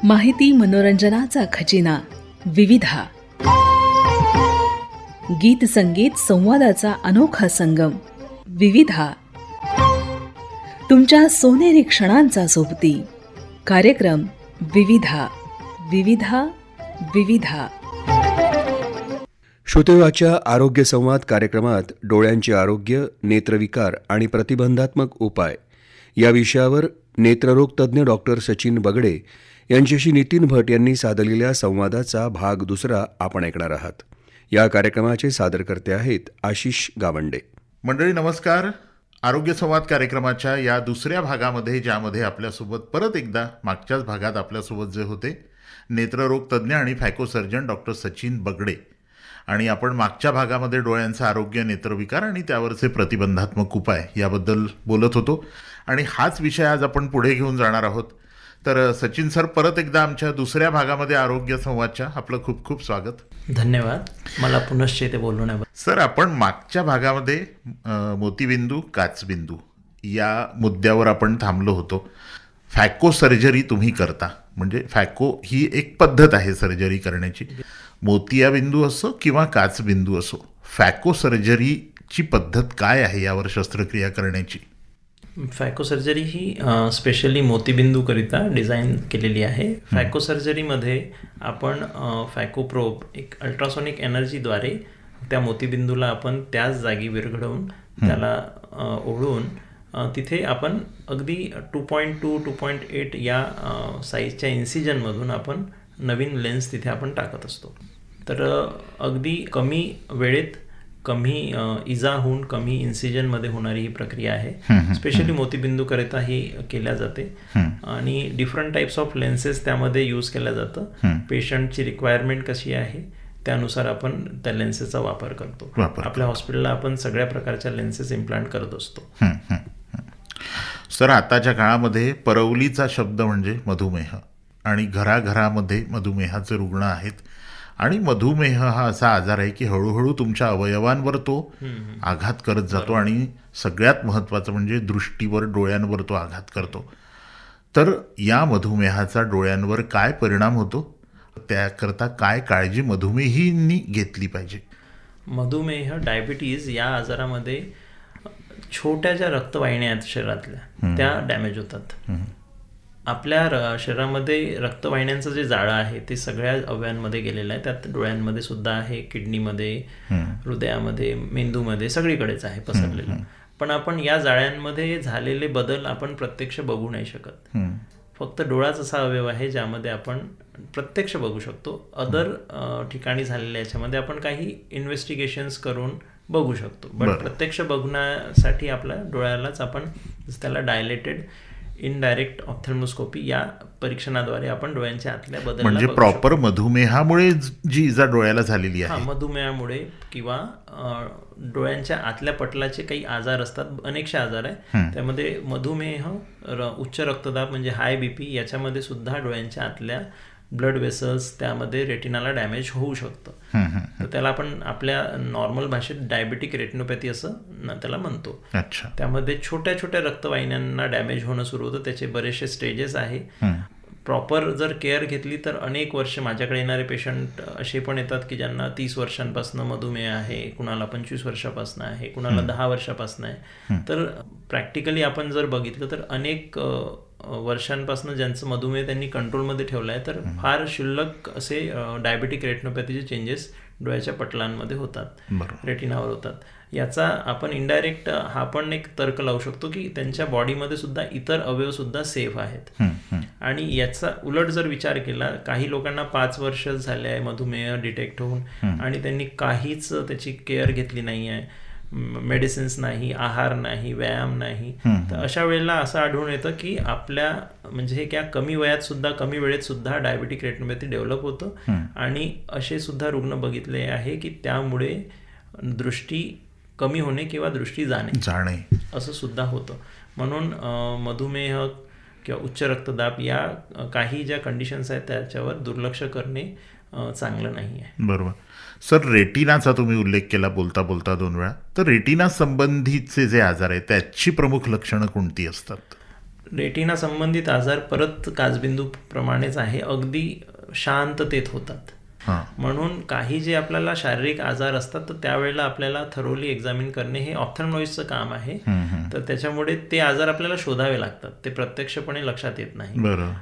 माहिती मनोरंजनाचा खजिना विविधा. गीत संगीत संवादाचा अनोखा संगम विविधा. तुमच्या सोनेरी क्षणांचा सोबती कार्यक्रम विविधा. विविधा विविधा. श्रोतेवाच्या आरोग्य संवाद कार्यक्रमात डोळ्यांचे आरोग्य, नेत्रविकार आणि प्रतिबंधात्मक उपाय या विषयावर नेत्ररोग तज्ज्ञ डॉक्टर सचिन बगडे यांच्याशी नितीन भट यांनी साधलेल्या संवादाचा भाग दुसरा आपण ऐकणार आहात. या कार्यक्रमाचे सादरकर्ते आहेत आशिष गावंडे. मंडळी नमस्कार. आरोग्य संवाद कार्यक्रमाच्या या दुसऱ्या भागामध्ये, ज्यामध्ये आपल्यासोबत परत एकदा मागच्याच भागात आपल्यासोबत जे होते नेत्ररोग तज्ज्ञ आणि फॅकोसर्जन डॉक्टर सचिन बगडे, आणि आपण मागच्या भागामध्ये डोळ्यांचं आरोग्य, नेत्रविकार आणि त्यावरचे प्रतिबंधात्मक उपाय याबद्दल बोलत होतो, आणि हाच विषय आज आपण पुढे घेऊन जाणार आहोत. तर सचिन सर, परत एकदा आमच्या दुसऱ्या भागामध्ये आरोग्य संवादच्या आपलं खूप खूप स्वागत. धन्यवाद, मला पुनश्च इथे बोलवण्याबद्दल. सर, आपण मागच्या भागामध्ये मोतीबिंदू, काचबिंदू या मुद्द्यावर आपण थांबलो होतो. फॅको सर्जरी तुम्ही करता, म्हणजे फॅको ही एक पद्धत आहे सर्जरी करण्याची. मोतियाबिंदू असो किंवा काचबिंदू असो, फॅको सर्जरीची पद्धत काय आहे यावर शस्त्रक्रिया करण्याची? फॅको सर्जरी ही स्पेशली मोतीबिंदूकरिता डिझाईन केलेली आहे. फॅको सर्जरीमध्ये आपण फॅको प्रोब, एक अल्ट्रासॉनिक एनर्जीद्वारे त्या मोतीबिंदूला आपण त्याच जागी विरघळवून त्याला ओढून तिथे आपण अगदी 2.2, 2.8 या साईजच्या इन्सिजनमधून आपण नवीन लेन्स तिथे आपण टाकत असतो. तर अगदी कमी वेळेत कमी इजा होऊन कमी इन्सिजनमध्ये होणारी ही प्रक्रिया आहे. स्पेशली मोतीबिंदूकरिता ही केल्या जाते, आणि डिफरंट टाईप्स ऑफ लेन्सेस त्यामध्ये यूज केल्या जातं. पेशंटची रिक्वायरमेंट कशी आहे त्यानुसार आपण त्या लेन्सेसचा वापर करतो. आपल्या हॉस्पिटलला आपण सगळ्या प्रकारच्या लेन्सेस इम्प्लांट करत असतो. सर, आताच्या काळामध्ये परवलीचा शब्द म्हणजे मधुमेह, आणि घराघरामध्ये मधुमेहाचे रुग्ण आहेत. आणि मधुमेह हा असा आजार आहे की हळूहळू तुमच्या अवयवांवर तो आघात करत जातो, आणि सगळ्यात महत्त्वाचं म्हणजे दृष्टीवर, डोळ्यांवर तो आघात करतो. तर या मधुमेहाचा डोळ्यांवर काय परिणाम होतो, त्याकरता काय काळजी मधुमेहींनी घेतली पाहिजे? मधुमेह, डायबिटीज या आजारामध्ये छोट्या ज्या रक्तवाहिन्या आहेत शरीरातल्या त्या डॅमेज होतात. आपल्या शरीरामध्ये रक्तवाहिन्यांचं जे जाळं आहे ते सगळ्या अवयवांमध्ये गेलेलं आहे. त्यात डोळ्यांमध्ये सुद्धा आहे, किडनीमध्ये, हृदयामध्ये, मेंदूमध्ये, सगळीकडेच आहे पसरलेलं. पण आपण या जाळ्यांमध्ये झालेले बदल आपण प्रत्यक्ष बघू नाही शकत. फक्त डोळाच असा अवयव आहे ज्यामध्ये आपण प्रत्यक्ष बघू शकतो. अदर ठिकाणी झालेल्या याच्यामध्ये आपण काही इन्व्हेस्टिगेशन्स करून बघू शकतो. पण प्रत्यक्ष बघण्यासाठी आपल्या डोळ्यालाच आपण त्याला डायलेटेड इनडायरेक्ट ऑप्थॅल्मोस्कोपी या परीक्षणाद्वारे आपण डोळ्यांच्या आतल्या बदल, म्हणजे प्रॉपर मधुमेहामुळे जी इजा डोळ्याला झालेली आहे, मधुमेहामुळे किंवा डोळ्यांच्या आतल्या पटलाचे काही आजार असतात, अनेकशे आजार आहे. त्यामध्ये मधुमेह, उच्च रक्तदाब म्हणजे हाय बीपी, याच्यामध्ये सुद्धा डोळ्यांच्या आतल्या ब्लड वेसल्स, त्यामध्ये रेटिनाला डॅमेज होऊ शकतं. तर त्याला आपण आपल्या नॉर्मल भाषेत डायबेटिक रेटिनोपॅथी असं त्याला म्हणतो. त्यामध्ये छोट्या छोट्या रक्तवाहिन्यांना डॅमेज होणं सुरू होतं. त्याचे बरेचसे स्टेजेस आहे. प्रॉपर जर केअर घेतली तर अनेक वर्ष, माझ्याकडे येणारे पेशंट असे पण येतात की ज्यांना 30 वर्षांपासून मधुमेह आहे, कुणाला 25 वर्षापासून आहे, कुणाला 10 वर्षापासून आहे. तर प्रॅक्टिकली आपण जर बघितलं तर अनेक वर्षांपासून ज्यांचं मधुमेह त्यांनी कंट्रोलमध्ये ठेवला आहे. तर फार क्षुल्लक असे डायबेटिक रेटिनोपॅथीचे चेंजेस डोळ्याच्या पटलांमध्ये होतात, रेटिनावर होतात. याचा आपण इनडायरेक्ट हा पण एक तर्क लावू शकतो की त्यांच्या बॉडीमध्ये सुद्धा इतर अवयव सुद्धा सेफ आहेत. आणि याचा उलट जर विचार केला, काही लोकांना 5 वर्ष झाले आहे मधुमेह डिटेक्ट होऊन, आणि त्यांनी काहीच त्याची केअर घेतली नाही आहे, मेडिसिन्स नाही, आहार नाही, व्यायाम नाही. तर अशा वेळेला असं आढळून येतं की आपल्या म्हणजे हे क्या कमी वयात सुद्धा, कमी वेळेत सुद्धा डायबेटिक रेटिनोपॅथी डेव्हलप होतं. आणि असे सुद्धा रुग्ण बघितले आहे की त्यामुळे दृष्टी कमी होणे किंवा दृष्टी जाणे असं सुद्धा होतं. म्हणून मधुमेह किंवा उच्च रक्तदाब या काही ज्या कंडिशन्स आहेत त्याच्यावर दुर्लक्ष करणे चांगलं नाही आहे. बरोबर. सर, रेटिनाचा तुम्ही उल्लेख केला बोलता बोलता 2 वेळा. तर रेटिना संबंधीचे जे आजार आहेत त्याची प्रमुख लक्षणं कोणती असतात? रेटिना संबंधित आजार परत काचबिंदू प्रमाणेच आहे, अगदी शांततेत होतात. हां. म्हणून काही जे आपल्याला शारीरिक आजार असतात तर त्यावेळेला आपल्याला थरोली एक्झामिन करणे हे ऑप्थल्मॉलॉजिस्टचं काम आहे. तर त्याच्यामुळे ते आजार आपल्याला शोधावे लागतात, ते प्रत्यक्षपणे लक्षात येत नाही. बरं.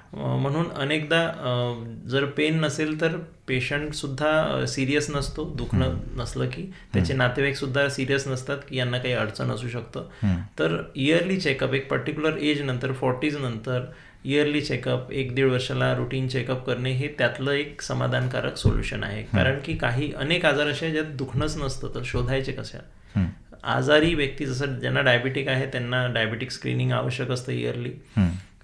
म्हणून अनेकदा जर पेन नसेल तर पेशंट सुद्धा सिरियस नसतो, दुखणं नसलं की त्याचे नातेवाईक सुद्धा सिरियस नसतात की यांना काही अडचण असू शकतं. तर इयरली चेकअप, एक पर्टिक्युलर एज नंतर 40s नंतर इयरली चेकअप, 1-1.5 वर्षाला रुटीन चेकअप करणे हे त्यातलं एक समाधानकारक सोल्युशन आहे. कारण की अनेक आजार असे ज्यात दुखणंच नसतं, तर शोधायचे कशा? आजारी व्यक्ती, जसं ज्यांना डायबिटिक आहे त्यांना डायबिटिक स्क्रीनिंग आवश्यक असतं इयरली.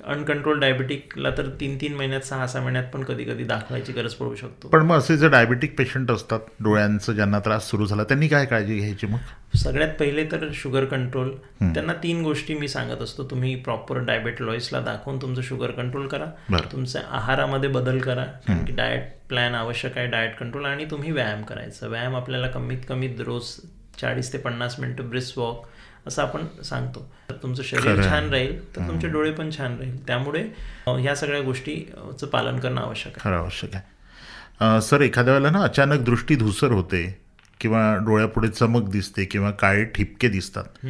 अनकंट्रोल डायबिटिकला तर 3-3 महिन्यात, 6-6 महिन्यात पण कधी कधी दाखवायची गरज पडू शकतो. पण मग असे जे डायबिटिक पेशंट असतात, डोळ्यांचं ज्यांना त्रास सुरू झाला, त्यांनी काय काळजी घ्यायची मग? सगळ्यात पहिले तर शुगर कंट्रोल. त्यांना 3 गोष्टी मी सांगत असतो. तुम्ही प्रॉपर डायबेटॉलॉजिस्टला दाखवून तुमचं शुगर कंट्रोल करा, तुमच्या आहारामध्ये बदल करा, कारण की डाएट प्लॅन आवश्यक आहे, डाएट कंट्रोल, आणि तुम्ही व्यायाम करायचा. व्यायाम आपल्याला कमीत कमी रोज 40 ते 50 मिनिटं ब्रिस्क वॉक असं आपण सांगतो. तर तुमचं शरीर छान राहील तर तुमचे डोळे पण छान राहील. त्यामुळे ह्या सगळ्या गोष्टीचं पालन करणं आवश्यक आहे. खरं आवश्यक आहे. सर, एखाद्या वेळेला ना अचानक दृष्टी धूसर होते किंवा डोळ्यापुढे चमक दिसते किंवा काळे ठिपके दिसतात,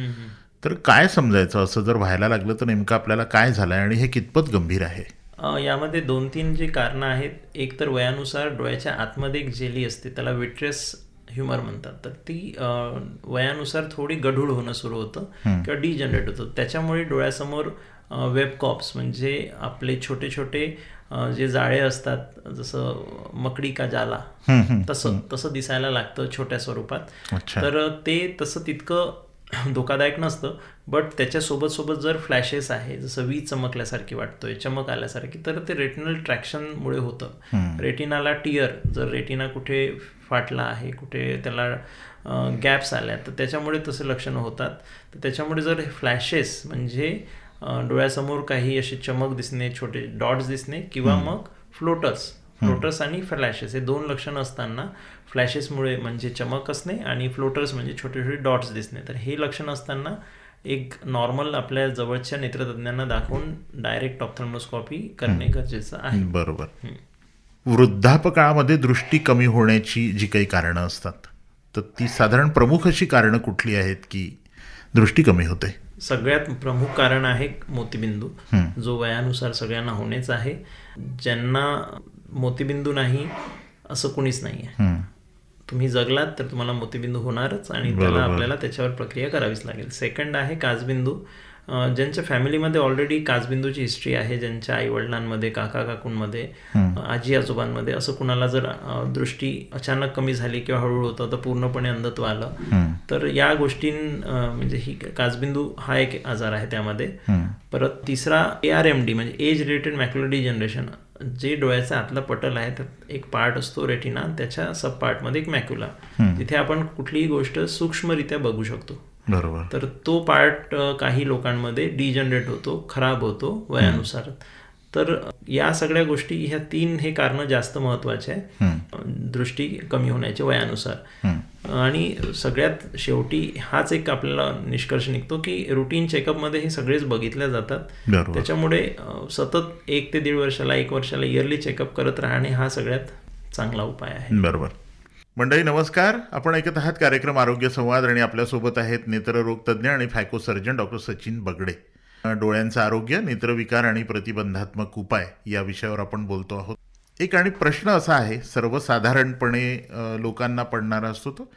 तर काय समजायचं? असं जर व्हायला लागलं तर नेमकं आपल्याला काय झालंय आणि हे कितपत गंभीर आहे? यामध्ये 2-3 जी कारणं आहेत. एक तर वयानुसार डोळ्याच्या आतमध्ये एक जेली असते, त्याला विट्रियस ह्युमर म्हणतात. तर ती वयानुसार थोडी गढूळ होणं सुरू होतं किंवा डिजनरेट होतं. त्याच्यामुळे डोळ्यासमोर वेब कॉप्स म्हणजे आपले छोटे छोटे जे जाळे असतात, जसं मकडी का जाला, तसं दिसायला लागतं छोट्या स्वरूपात. तर ते तसं तितकं धोकादायक नसतं, बट त्याच्यासोबत सोबत जर फ्लॅशेस आहे, जसं वीज चमकल्यासारखी वाटतोय, चमक आल्यासारखी, तर ते रेटिनल ट्रॅक्शनमुळे होतं. रेटिनाला टियर, जर रेटिना कुठे फाटला आहे, कुठे त्याला गॅप्स आल्या, तर त्याच्यामुळे तसे लक्षणं होतात. तर त्याच्यामुळे जर फ्लॅशेस म्हणजे डोळ्यासमोर काही असे चमक दिसणे, छोटे डॉट्स दिसणे, किंवा मग फ्लोटर्स आणि फ्लॅशेस, हे 2 लक्षणं असताना, फ्लॅशेसमुळे म्हणजे चमक असणे आणि फ्लोटर्स म्हणजे छोटे छोटे डॉट्स दिसणे, तर हे लक्षण असताना एक नॉर्मल आपल्या जवळच्या नेत्रतज्ञांना दाखवून डायरेक्ट ऑप्थल्मोस्कॉपी करणे गरजेचं आहे. बरोबर. वृद्धापकाळामध्ये दृष्टी कमी होण्याची जी काही कारणं असतात, तर ती साधारण प्रमुख अशी कारणं कुठली आहेत की दृष्टी कमी होते? सगळ्यात प्रमुख कारण आहे मोतीबिंदू, जो वयानुसार सगळ्यांना होणेच आहे. ज्यांना मोतीबिंदू नाही असं कुणीच नाही आहे. तुम्ही जगलात तर तुम्हाला मोतीबिंदू होणारच, आणि त्याला आपल्याला त्याच्यावर प्रक्रिया करावीच लागेल. सेकंड आहे काचबिंदू. ज्यांच्या फॅमिलीमध्ये ऑलरेडी काचबिंदूची हिस्ट्री आहे, ज्यांच्या आईवडिलांमध्ये, काका काकूंमध्ये, आजी आजोबांमध्ये, असं कुणाला जर दृष्टी अचानक कमी झाली किंवा हळूहळू होतं तर पूर्णपणे अंधत्व आलं, तर या गोष्टी म्हणजे ही काचबिंदू हा एक आजार आहे त्यामध्ये. परत तिसरा ARMD म्हणजे एज रिलेटेड मॅक्युलर डिजनरेशन. जे डोळ्याचा आतला पटल आहे त्यात एक पार्ट असतो रेटिना, त्याच्या सब पार्टमध्ये एक मॅक्युला, तिथे आपण कुठलीही गोष्ट सूक्ष्मरित्या बघू शकतो. बरोबर. तर तो पार्ट काही लोकांमध्ये डिजनरेट होतो, खराब होतो वयानुसार. तर या सगळ्या गोष्टी, ह्या 3 हे कारणं जास्त महत्वाचे आहे दृष्टी कमी वयाचे वयानुसार. आणि सगळ्यात शेवटी हाच एक आपल्याला निष्कर्ष निघतो की रुटीन चेकअपमध्ये हे सगळेच बघितल्या जातात. त्याच्यामुळे सतत 1 ते 1.5 वर्षाला, 1 वर्षाला इयरली चेकअप करत राहणे हा सगळ्यात चांगला उपाय आहे. बरोबर. मंडळी नमस्कार. आपण ऐकत आहात कार्यक्रम आरोग्य संवाद, आणि आपल्यासोबत आहेत नेत्ररोग तज्ज्ञ आणि फायको सर्जन डॉक्टर सचिन बगडे. डोळ्यांचं आरोग्य, नेत्रविकार आणि प्रतिबंधात्मक उपाय या विषयावर आपण बोलतो आहोत. एक आणि प्रश्न असा आहे, सर्वसाधारणपणे लोकांना पडणारा असतो तो,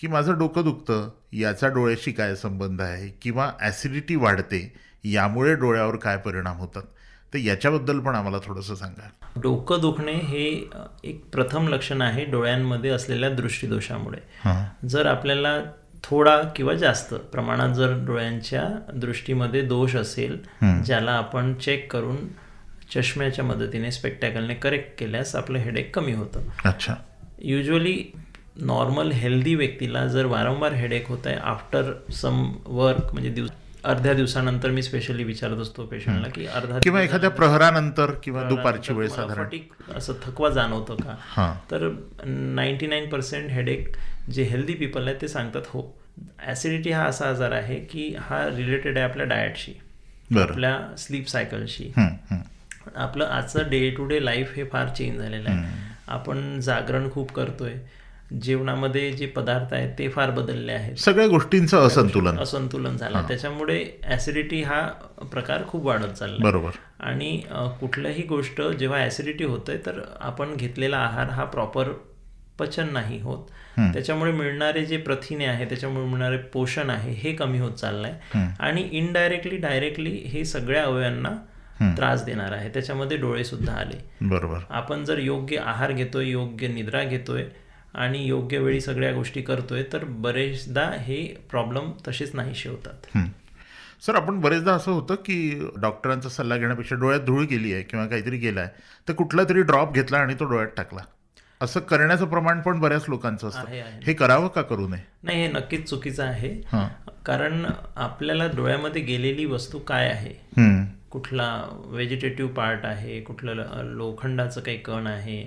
की माझं डोकं दुखतं, याचा डोळ्याशी काय संबंध आहे, किंवा ॲसिडिटी वाढते, यामुळे डोळ्यावर काय परिणाम होतात, तर याच्याबद्दल पण आम्हाला थोडंसं सांगा. डोकं दुखणे हे एक प्रथम लक्षण आहे डोळ्यांमध्ये असलेल्या दृष्टीदोषामुळे. जर आपल्याला थोडा किंवा जास्त प्रमाणात जर डोळ्यांच्या दृष्टीमध्ये दोष असेल, ज्याला आपण चेक करून चष्म्याच्या मदतीने, स्पेक्टॅकलने करेक्ट केल्यास आपलं हेडेक कमी होतं. अच्छा. युजली नॉर्मल हेल्दी व्यक्तीला जर वारंवार हेडेक होत आहे आफ्टर सम वर्क, म्हणजे अर्ध्या दिवसानंतर, मी स्पेशली विचारत असतो पेशंटला की किंवा एखाद्या प्रहरानंतर किंवा दुपारची वेळ साधारण असं थकवा जाणवतं का, तर 99% हेडेक जे हेल्दी पीपल आहेत ते सांगतात हो. ॲसिडिटी हा असा आजार आहे की हा रिलेटेड आहे आपल्या डाएटशी. बरं. आपल्या स्लीप सायकलशी. हं, हं. आपलं आजचं डे टू डे लाईफ हे फार चेंज झालेलं आहे. आपण जागरण खूप करतोय, जेवणामध्ये जे पदार्थ आहेत ते फार बदलले आहेत, सगळ्या गोष्टींचं असंतुलन झालं. त्याच्यामुळे ऍसिडिटी हा प्रकार खूप वाढत चालला. बरोबर. आणि कुठल्याही गोष्ट जेव्हा ऍसिडिटी होते तर आपण घेतलेला आहार हा प्रॉपर पचन नाही होत. त्याच्यामुळे मिळणारे जे प्रथिने आहे, त्याच्यामुळे मिळणारे पोषण आहे हे कमी होत चाललंय आणि इनडायरेक्टली डायरेक्टली हे सगळ्या अवयवांना त्रास देणार आहे. त्याच्यामध्ये डोळे सुद्धा आले. बरोबर. आपण जर योग्य आहार घेतोय, योग्य निद्रा घेतोय आणि योग्य वेळी सगळ्या गोष्टी करतोय तर बरेचदा हे प्रॉब्लेम तसेच नाहीसे होतात. सर, आपण बरेचदा असं होतं की डॉक्टरांचा सल्ला घेण्यापेक्षा डोळ्यात धूळ गेली आहे किंवा काहीतरी गेलं आहे तर कुठला तरी ड्रॉप घेतला आणि तो डोळ्यात टाकला, असं करण्याचं प्रमाण पण बऱ्याच लोकांचं असतं. आहे. हे करावं का करू नये? नाही, हे नक्कीच चुकीचं आहे. हां. कारण आपल्याला डोळ्यामध्ये गेलेली वस्तू काय आहे, हं, कुठला व्हेजिटेटिव्ह पार्ट आहे, कुठलं लोखंडाचं काही कण आहे,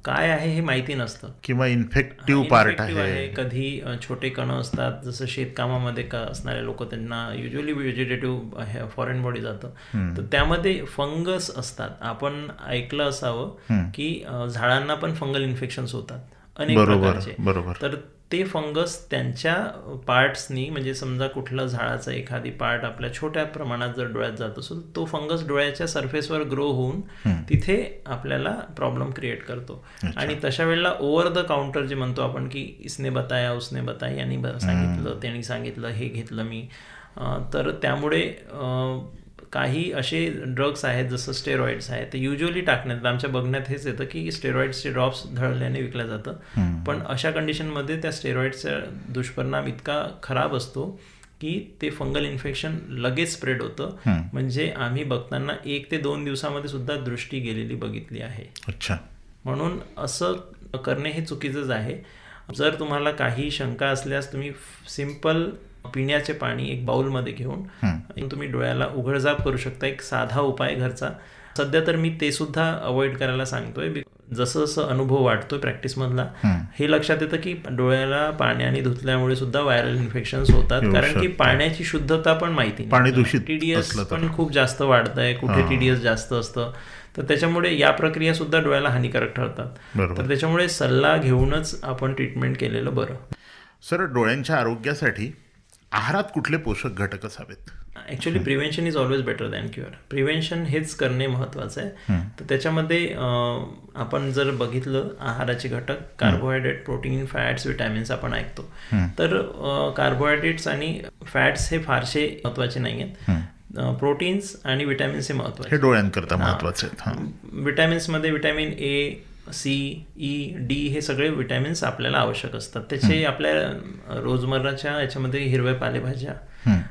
काय आहे हे माहिती नसतं. किंवा इन्फेक्टिव्ह पार्ट इन्फेक्टिव्ह आहे. कधी छोटे कण असतात, जसं शेतकामामध्ये असणारे लोक, त्यांना युजली व्हेजिटेटिव्ह फॉरेन बॉडी जातं, तर त्यामध्ये फंगस असतात. आपण ऐकलं असावं की झाडांना पण फंगल इन्फेक्शन्स होतात अनेक प्रकारचे. बरोबर. तर ते फंगस त्यांच्या पार्ट्सनी, म्हणजे समजा कुठलं झाडाचं एखादी पार्ट आपल्या छोट्या प्रमाणात जर डोळ्यात जात असेल, तो फंगस डोळ्याच्या सरफेसवर ग्रो होऊन तिथे आपल्याला प्रॉब्लेम क्रिएट करतो. आणि तशा वेळेला ओव्हर द काउंटर जे म्हणतो आपण की इसने बताया उसने बताया, यांनी सांगितलं, त्यांनी सांगितलं, हे घेतलं मी, तर त्यामुळे काही असे ड्रग्स आहेत जसं स्टेरॉइड्स आहेत, ते युजली टाकण्यात, आमच्या बघण्यात हेच येतं की स्टेरॉइड्सचे ड्रॉप्स ढळल्याने विकल्या जातं. पण अशा कंडिशनमध्ये त्या स्टेरॉइड्सचा दुष्परिणाम इतका खराब असतो की ते फंगल इन्फेक्शन लगेच स्प्रेड होतं. म्हणजे आम्ही बघताना 1 ते 2 दिवसामध्ये सुद्धा दृष्टी गेलेली बघितली आहे. अच्छा. म्हणून असं करणे हे चुकीचंच आहे. जर तुम्हाला काही शंका असल्यास तुम्ही सिंपल पिण्याचे पाणी एक बाउलमध्ये घेऊन तुम्ही डोळ्याला उघडझाप करू शकता. एक साधा उपाय घरचा. सध्या तर मी ते सुद्धा अवॉइड करायला सांगतोय. जसं जसं अनुभव वाटतोय प्रॅक्टिसमधला, हे लक्षात येतं की डोळ्याला पाण्याने धुतल्यामुळे सुद्धा व्हायरल इन्फेक्शन्स होतात. कारण की पाण्याची शुद्धता पण माहिती नाही. पाणी दूषित TDS पण खूप जास्त वाढत आहे, कुठे TDS जास्त असतं, तर त्याच्यामुळे या प्रक्रिया सुद्धा डोळ्याला हानिकारक ठरतात. तर त्याच्यामुळे सल्ला घेऊनच आपण ट्रीटमेंट केलेलं बरं. सर, डोळ्यांच्या आरोग्यासाठी आहारात कुठले पोषक घटक असावेत? Actually prevention is always better than cure. Prevention हेच करणे महत्त्वाचं आहे. तर त्याच्यामध्ये आपण जर बघितलं आहाराचे घटक, कार्बोहायड्रेट, प्रोटीन, फॅट्स, विटॅमिन्स आपण ऐकतो. तर कार्बोहायड्रेट्स आणि फॅट्स हे फारसे महत्त्वाचे नाही आहेत. प्रोटीन्स आणि विटॅमिन्स हे महत्त्वाचे, हे डोळ्यांकरता महत्त्वाचे आहेत. विटॅमिन्समध्ये vitamin A, C, E, D हे सगळे विटॅमिन्स आपल्याला आवश्यक असतात. त्याचे आपल्या रोजमर्राच्या याच्यामध्ये हिरव्या पालेभाज्या,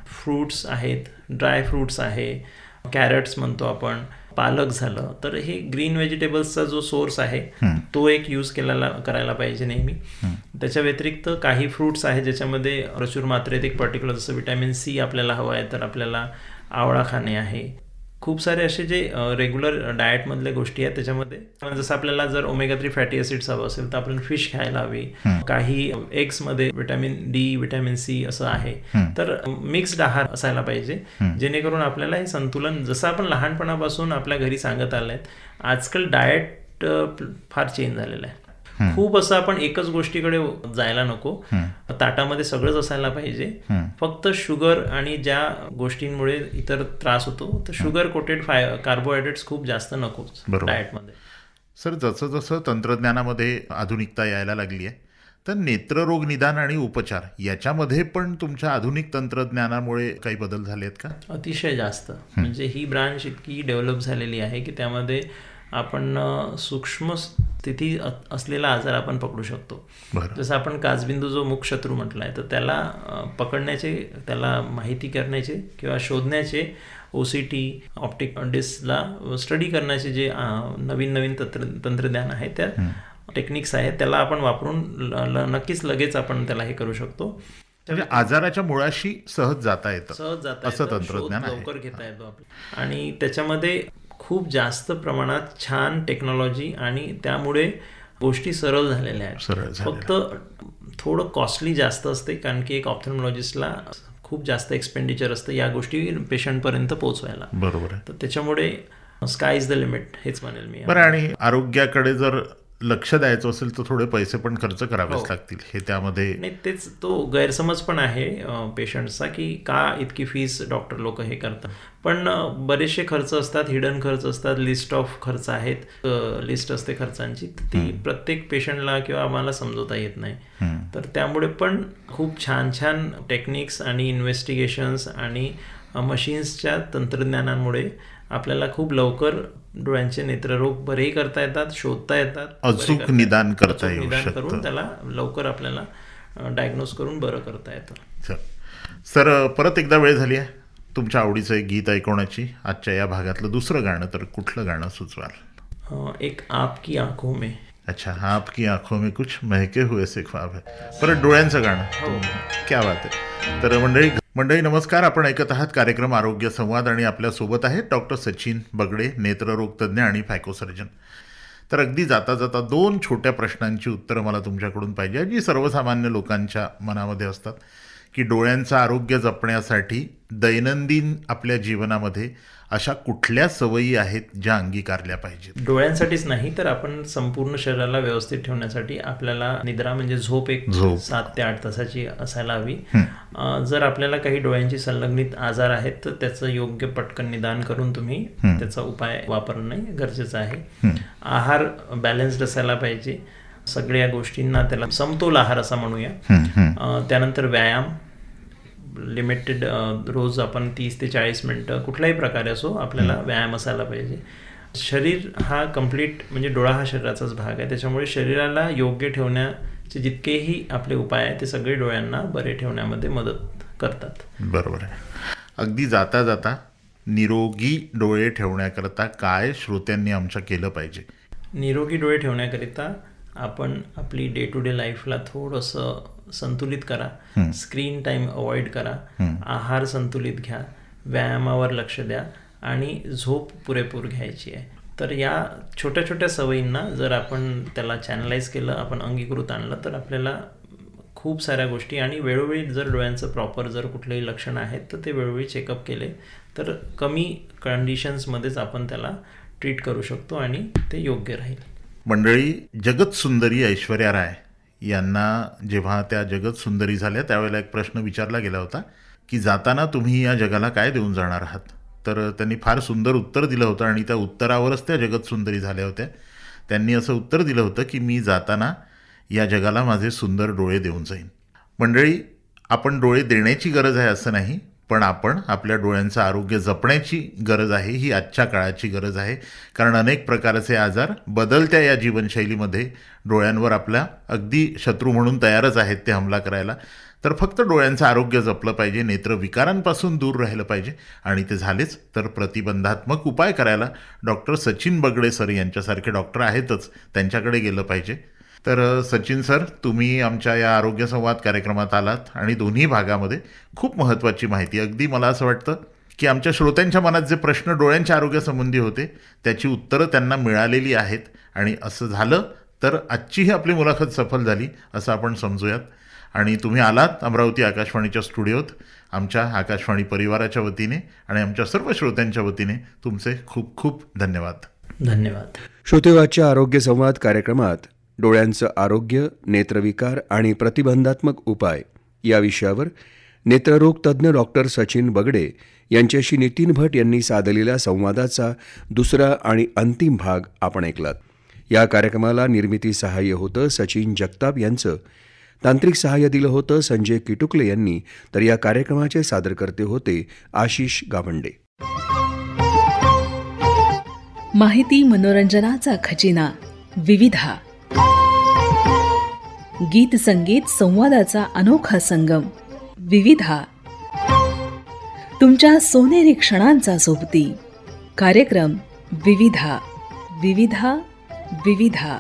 फ्रूट्स आहेत, ड्राय फ्रूट्स आहे, कॅरट्स म्हणतो आपण, पालक झालं, तर हे ग्रीन व्हेजिटेबल्सचा जो सोर्स आहे तो एक यूज करायला पाहिजे नेहमी. त्याच्या व्यतिरिक्त काही फ्रूट्स आहेत ज्याच्यामध्ये प्रचूर मात्रेत एक पर्टिक्युलर, जसं विटॅमिन C आपल्याला हवं आहे तर आपल्याला आवळा खाणे आहे. खूप सारे असे जे रेग्युलर डाएटमधल्या गोष्टी आहेत त्याच्यामध्ये, जसं आपल्याला जर ओमेगा 3 फॅटी ॲसिड्स हवं असेल तर आपण फिश खायला हवी. काही एग्समध्ये विटॅमिन D, विटॅमिन C असं आहे. तर मिक्स्ड आहार असायला पाहिजे, जेणेकरून आपल्याला हे संतुलन, जसं आपण लहानपणापासून आपल्या घरी सांगत आलं आहे, आजकाल डाएट फार चेंज झालेलं आहे. खूप असं आपण एकच गोष्टीकडे जायला नको. ताटामध्ये सगळंच असायला पाहिजे. फक्त शुगर आणि ज्या गोष्टींमुळे इतर त्रास होतो, तर शुगर कोटेड कार्बोहायड्रेट्स खूप जास्त नकोच डाएटमध्ये. सर, जसं जसं तंत्रज्ञानामध्ये आधुनिकता यायला लागली आहे, तर नेत्ररोग निदान आणि उपचार याच्यामध्ये पण तुमच्या आधुनिक तंत्रज्ञानामुळे काही बदल झाले आहेत का? अतिशय जास्त. म्हणजे ही ब्रांच इतकी डेव्हलप झालेली आहे की त्यामध्ये आपण सूक्ष्म स्थिती असलेला आजार आपण पकडू शकतो. जसं आपण काचबिंदू जो मुख शत्रू म्हटला आहे, तर त्याला पकडण्याचे, त्याला माहिती करण्याचे किंवा शोधण्याचे OCT, ऑप्टिक डिस्कला स्टडी करण्याचे जे नवीन नवीन तंत्रज्ञान आहे, त्या टेक्निक्स आहेत, त्याला आपण वापरून नक्कीच लगेच आपण त्याला हे करू शकतो. म्हणजे आजाराच्या मुळाशी सहज जाता येतं असं तंत्रज्ञान लवकर घेता येतो आपलं. आणि त्याच्यामध्ये खूप जास्त प्रमाणात छान टेक्नॉलॉजी आणि त्यामुळे गोष्टी सरळ झालेल्या आहेत. फक्त थोडं कॉस्टली जास्त असते, कारण की एक ऑप्थल्मॉलॉजिस्टला खूप जास्त एक्सपेंडिचर असतं या गोष्टी पेशंटपर्यंत पोहोचवायला. बरोबर आहे. तर त्याच्यामुळे स्काय इज द लिमिट हेच म्हणेल मी. बरं, आणि आरोग्याकडे जर लक्ष द्यायचं असेल तर थोडे पैसे पण खर्च करावेच लागतील, हे त्यामध्ये. नाही, तेच तो गैरसमज पण आहे पेशंटचा की का इतकी फीस डॉक्टर लोक हे करतात. पण बरेचसे खर्च असतात, हिडन खर्च असतात, लिस्ट ऑफ खर्च आहेत, लिस्ट असते खर्चांची, ती प्रत्येक पेशंटला किंवा आम्हाला समजवता येत नाही. तर त्यामुळे पण खूप छान छान टेक्निक्स आणि इन्व्हेस्टिगेशन्स आणि मशीन्सच्या तंत्रज्ञानामुळे आपल्याला खूप लवकर डोळ्यांचे नेत्ररोग बरेही करता येतात, शोधता येतात, अचूक निदान करता अचूक येऊ निदान शकतं. करून त्याला लवकर आपल्याला डायग्नोज करून बरं करता येतं. सर, परत एकदा वेळ झाली आहे तुमच्या आवडीचं एक गीत ऐकवण्याची. आजच्या या भागातलं दुसरं गाणं तर कुठलं गाणं सुचवाल? एक आपकी आंखों में. अच्छा, आपकी आंखों में कुछ महके हुए से ख्वाब है. परत डोळ्यांचं गाणं. क्या बात आहे. तर मंडळी नमस्कार. आपण ऐकत आहात कार्यक्रम आरोग्य संवाद आणि आपल्यासोबत आहेत डॉक्टर सचिन बगडे, नेत्ररोग तज्ज्ञ आणि फायकोसर्जन. तर अगदी जाता जाता 2 छोट्या प्रश्नांची उत्तरं मला तुमच्याकडून पाहिजे, जी सर्वसामान्य लोकांच्या मनामध्ये असतात, की डोळ्यांचं आरोग्य जपण्यासाठी दैनंदिन आपल्या जीवनामध्ये अशा कुठल्या सवयी आहेत ज्या अंगीकारल्या पाहिजेत? डोळ्यांसाठीच नाही तर आपण संपूर्ण शरीराला व्यवस्थित ठेवण्यासाठी आपल्याला निद्रा म्हणजे झोप 7 ते 8 तासाची असायला हवी. जर आपल्याला काही डोळ्यांची संलग्नित आजार आहेत तर त्याचं योग्य पटकन निदान करून तुम्ही त्याचा उपाय वापरणं गरजेचं आहे. आहार बॅलन्स्ड असायला पाहिजे. सगळ्या गोष्टींना त्याला समतोल आहार असा म्हणूया. त्यानंतर व्यायाम लिमिटेड, रोज आपण 30 ते 40 मिनटं कुठल्याही प्रकारे असो आपल्याला व्यायाम असायला पाहिजे. शरीर हा कम्प्लीट म्हणजे डोळा हा शरीराचाच भाग आहे, त्याच्यामुळे शरीराला योग्य ठेवण्याचे जितकेही आपले उपाय आहेत ते सगळे डोळ्यांना बरे ठेवण्यामध्ये मदत करतात. बरोबर आहे. अगदी जाता जाता निरोगी डोळे ठेवण्याकरता काय श्रोत्यांनी आमच्या केलं पाहिजे? निरोगी डोळे ठेवण्याकरिता आपण आपली डे टू डे लाईफला थोडंसं संतुलित करा, स्क्रीन टाईम अवॉइड करा, आहार संतुलित घ्या, व्यायामावर लक्ष द्या आणि झोप पुरेपूर घ्यायची आहे. तर या छोट्या छोट्या सवयींना जर आपण त्याला चॅनलाइज केलं, आपण अंगीकृत आणलं तर आपल्याला खूप साऱ्या गोष्टी, आणि वेळोवेळी जर डोळ्यांचं प्रॉपर जर कुठलेही लक्षण आहेत तर ते वेळोवेळी चेकअप केले तर कमी कंडिशन्समध्येच आपण त्याला ट्रीट करू शकतो आणि ते योग्य राहील. मंडळी, जगत सुंदरी ऐश्वर्या राय यांना जेव्हा त्या जगत सुंदरी झाल्या त्यावेळेला एक प्रश्न विचारला गेला होता की जाताना तुम्ही या जगाला काय देऊन जाणार आहात? तर त्यांनी फार सुंदर उत्तर दिलं होतं आणि त्या उत्तरावरच त्या जगत सुंदरी झाल्या होत्या. त्यांनी असं उत्तर दिलं होतं की मी जाताना या जगाला माझे सुंदर डोळे देऊन जाईन. मंडळी, आपण डोळे देण्याची गरज आहे असं नाही, पण आपण आपल्या डोळ्यांचं आरोग्य जपण्याची गरज आहे, ही आजच्या काळाची गरज आहे. कारण अनेक प्रकारचे आजार बदलत्या या जीवनशैलीमध्ये डोळ्यांवर आपल्या अगदी शत्रू म्हणून तयारच आहेत ते हमला करायला. तर फक्त डोळ्यांचं आरोग्य जपलं पाहिजे, नेत्रविकारांपासून दूर राहिलं पाहिजे, आणि ते झालेच तर प्रतिबंधात्मक उपाय करायला डॉक्टर सचिन बगडे सर यांच्यासारखे डॉक्टर आहेतच, त्यांच्याकडे गेलं पाहिजे. तर सचिन सर, तुम्ही आमच्या या आरोग्य संवाद कार्यक्रमात आलात आणि दोन्ही भागामध्ये खूप महत्त्वाची माहिती, अगदी मला असं वाटतं की आमच्या श्रोत्यांच्या मनात जे प्रश्न डोळ्यांच्या आरोग्यासंबंधी होते त्याची उत्तरं त्यांना मिळालेली आहेत. आणि असं झालं तर आजचीही आपली मुलाखत सफल झाली असं आपण समजूयात. आणि तुम्ही आलात अमरावती आकाशवाणीच्या स्टुडिओत. आमच्या आकाशवाणी परिवाराच्या वतीने आणि आमच्या सर्व श्रोत्यांच्या वतीने तुमचे खूप खूप धन्यवाद. धन्यवाद. श्रोतेवाच्या आरोग्य संवाद कार्यक्रमात डोळ्यांचं आरोग्य, नेत्रविकार आणि प्रतिबंधात्मक उपाय या विषयावर नेत्ररोग तज्ज्ञ डॉक्टर सचिन बगडे यांच्याशी नितीन भट यांनी साधलेल्या संवादाचा दुसरा आणि अंतिम भाग आपण ऐकलात. या कार्यक्रमाला निर्मिती सहाय्य होतं सचिन जगताप यांचं, तांत्रिक सहाय्य दिलं होतं संजय किटुकले यांनी, तर या कार्यक्रमाचे सादरकर्ते होते आशिष गावंडे. माहिती मनोरंजनाचा खजिना विविधा, गीत संगीत संवादाचा अनोखा संगम विविधा, तुमच्या सोनेरी क्षणांचा सोबती कार्यक्रम विविधा. विविधा विविधा.